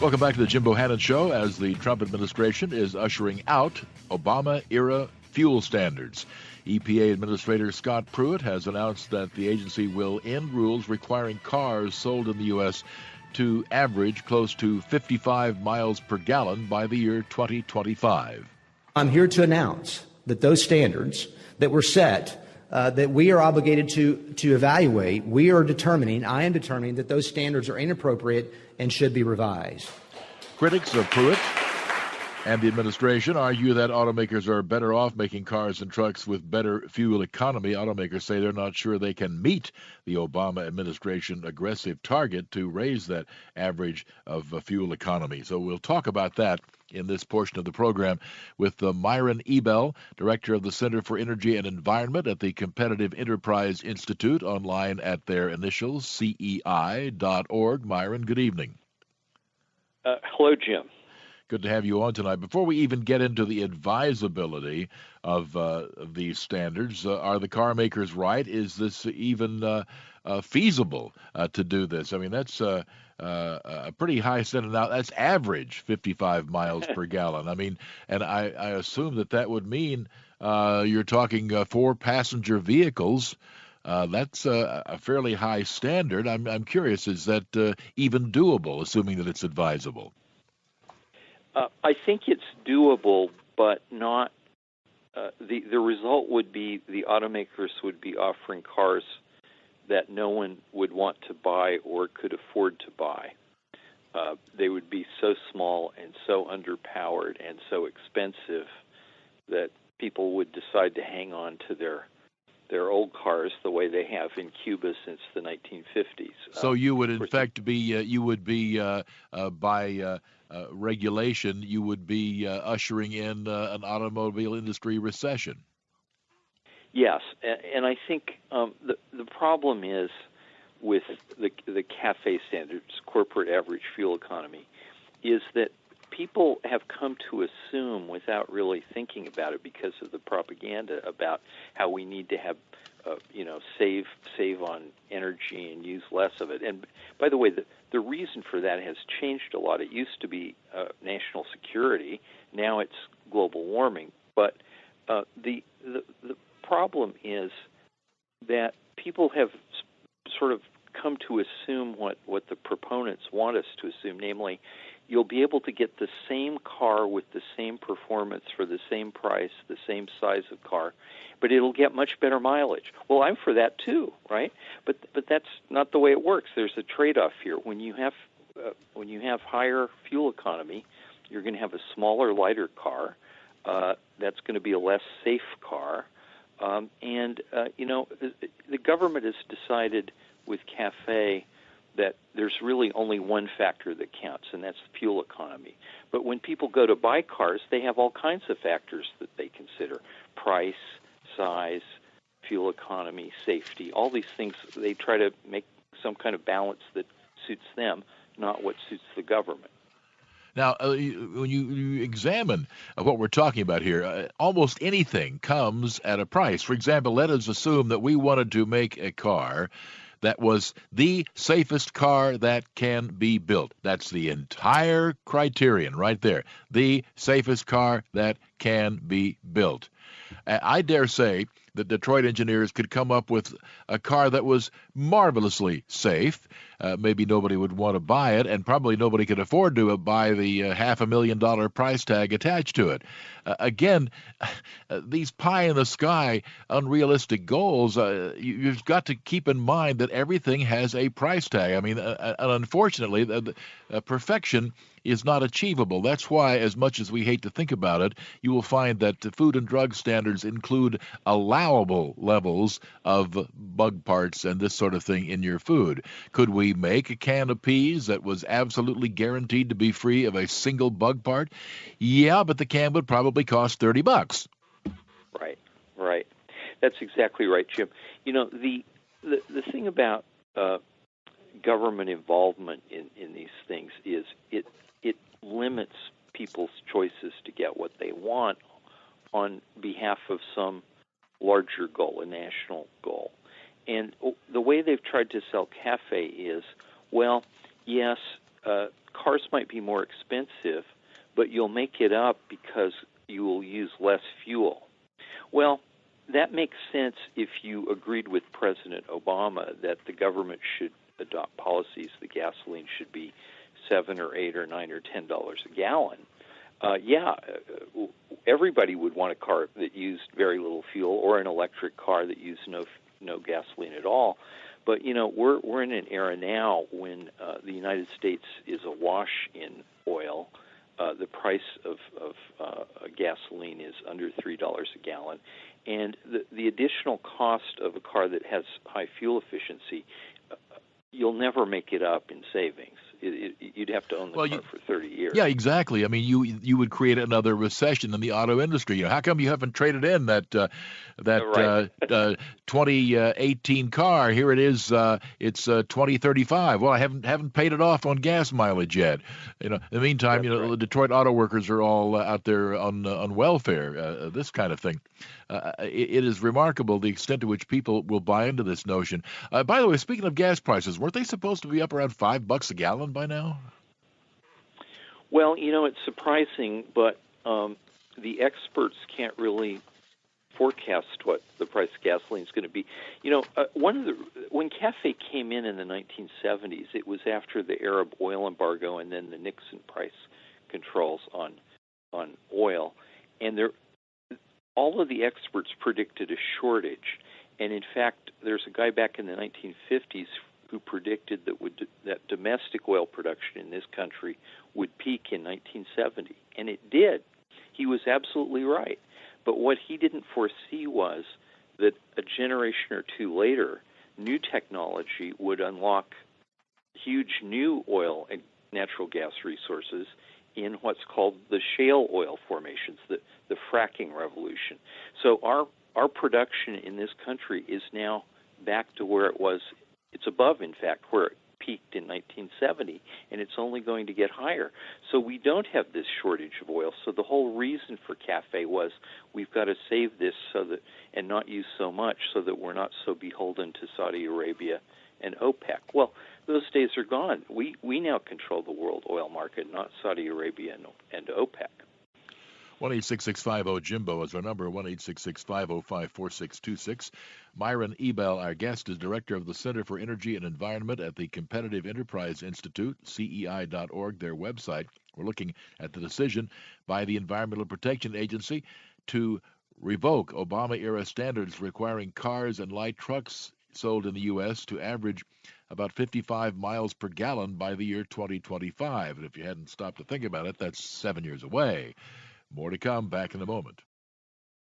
Welcome back to the Jim Bohannon Show as the Trump administration is ushering out Obama-era fuel standards. EPA Administrator Scott Pruitt has announced that the agency will end rules requiring cars sold in the U.S. to average close to 55 miles per gallon by the year 2025. I'm here to announce that those standards that were set, that we are obligated to evaluate, I am determining that those standards are inappropriate and should be revised. Critics of Pruitt and the administration argue that automakers are better off making cars and trucks with better fuel economy. Automakers say they're not sure they can meet the Obama administration aggressive target to raise that average of fuel economy. So we'll talk about that in this portion of the program with Myron Ebell, Director of the Center for Energy and Environment at the Competitive Enterprise Institute, online at their initials, CEI.org. Myron, good evening. Hello, Jim. Good to have you on tonight. Before we even get into the advisability of these standards, are the car makers right? Is this even feasible to do this? I mean, that's a pretty high standard. Now, that's average 55 miles per gallon. I mean, and I assume that would mean you're talking 4-passenger vehicles. That's a fairly high standard. I'm curious, is that even doable, assuming that it's advisable? I think it's doable, but not. The result would be the automakers would be offering cars that no one would want to buy or could afford to buy. They would be so small and so underpowered and so expensive that people would decide to hang on to their old cars the way they have in Cuba since the 1950s. So you would, in fact, be by regulation, you would be ushering in an automobile industry recession. Yes, and I think the problem is with the CAFE standards, corporate average fuel economy, is that people have come to assume, without really thinking about it because of the propaganda about how we need to have, save on energy and use less of it. And by the way, the reason for that has changed a lot. It used to be national security. Now it's global warming. But the problem is that people have sort of come to assume what the proponents want us to assume, namely, you'll be able to get the same car with the same performance for the same price, the same size of car, but it'll get much better mileage. Well, I'm for that too, right? But that's not the way it works. There's a trade-off here. When you have higher fuel economy, you're going to have a smaller, lighter car. That's going to be a less safe car, and the government has decided with CAFE that there's really only one factor that counts, and that's the fuel economy. But when people go to buy cars, they have all kinds of factors that they consider: price, size, fuel economy, safety. All these things, they try to make some kind of balance that suits them, not what suits the government. Now, when you examine what we're talking about here, almost anything comes at a price. For example, let us assume that we wanted to make a car that was the safest car that can be built. That's the entire criterion right there. The safest car that can be built. I dare say that Detroit engineers could come up with a car that was marvelously safe. Maybe nobody would want to buy it, and probably nobody could afford to buy the $500,000 price tag attached to it. Again, these pie-in-the-sky, unrealistic goals, you've got to keep in mind that everything has a price tag. I mean, unfortunately, perfection is not achievable. That's why, as much as we hate to think about it, you will find that the Food and Drug standards include allowable levels of bug parts and this sort of thing in your food. Could we make a can of peas that was absolutely guaranteed to be free of a single bug part? Yeah, but the can would probably cost $30. Right. That's exactly right, Jim. You know, the thing about government involvement in these things is it limits people's choices to get what they want on behalf of some larger goal, a national goal. And the way they've tried to sell CAFE is, well, yes, cars might be more expensive, but you'll make it up because you will use less fuel. Well, that makes sense if you agreed with President Obama that the government should adopt policies that gasoline should be $7 or $8 or $9 or $10 a gallon. Everybody would want a car that used very little fuel, or an electric car that used no gasoline at all. But we're in an era now when the United States is awash in oil. The price of gasoline is under $3 a gallon, and the additional cost of a car that has high fuel efficiency, you'll never make it up in savings. You'd have to own the car for 30 years. Yeah, exactly. I mean, you would create another recession in the auto industry. How come you haven't traded in that 2018 car? Here it is. It's 2035. Well, I haven't paid it off on gas mileage yet. In the meantime, the Detroit auto workers are all out there on welfare. This kind of thing. It is remarkable the extent to which people will buy into this notion. By the way, speaking of gas prices, weren't they supposed to be up around $5 a gallon by now? Well, it's surprising, but the experts can't really forecast what the price of gasoline is going to be. When CAFE came in the 1970s, it was after the Arab oil embargo and then the Nixon price controls on oil, and all of the experts predicted a shortage. And in fact, there's a guy back in the 1950s who predicted that domestic oil production in this country would peak in 1970, and it did. He was absolutely right. But what he didn't foresee was that a generation or two later, new technology would unlock huge new oil and natural gas resources in what's called the shale oil formations, the fracking revolution. So our production in this country is now back to where it was. It's above, in fact, where it peaked in 1970, and it's only going to get higher. So we don't have this shortage of oil. So the whole reason for CAFE was we've got to save this and not use so much so that we're not so beholden to Saudi Arabia and OPEC. Well, those days are gone. We now control the world oil market, not Saudi Arabia and OPEC. 1-866-50-JIMBO is our number, 1-866-505-4626. Myron Ebell, our guest, is director of the Center for Energy and Environment at the Competitive Enterprise Institute, CEI.org, their website. We're looking at the decision by the Environmental Protection Agency to revoke Obama-era standards requiring cars and light trucks sold in the U.S. to average about 55 miles per gallon by the year 2025. And if you hadn't stopped to think about it, that's 7 years away. More to come, back in a moment.